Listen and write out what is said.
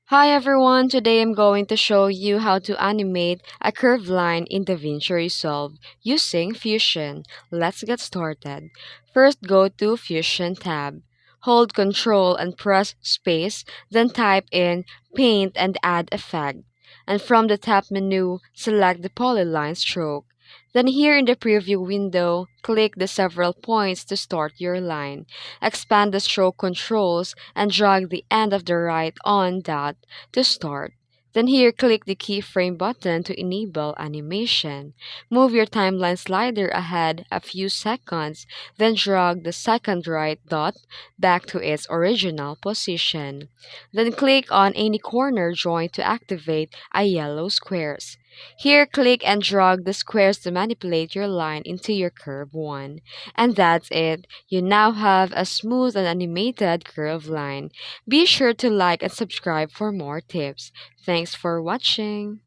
Hi everyone, today I'm going to show you how to animate a curved line in Davinci Resolve using Fusion. Let's get started. First, go to Fusion tab. Hold Ctrl and press space, then type in Paint and add effect. And from the top menu, select the polyline stroke. Then here in the preview window, click the several points to start your line. Expand the stroke controls and drag the end of the right on dot to start. Then here, click the keyframe button to enable animation. Move your timeline slider ahead a few seconds, then drag the second right dot back to its original position. Then click on any corner joint to activate a yellow squares. Here, click and drag the squares to manipulate your line into your curve one. And that's it. You now have a smooth and animated curve line. Be sure to like and subscribe for more tips. Thanks for watching.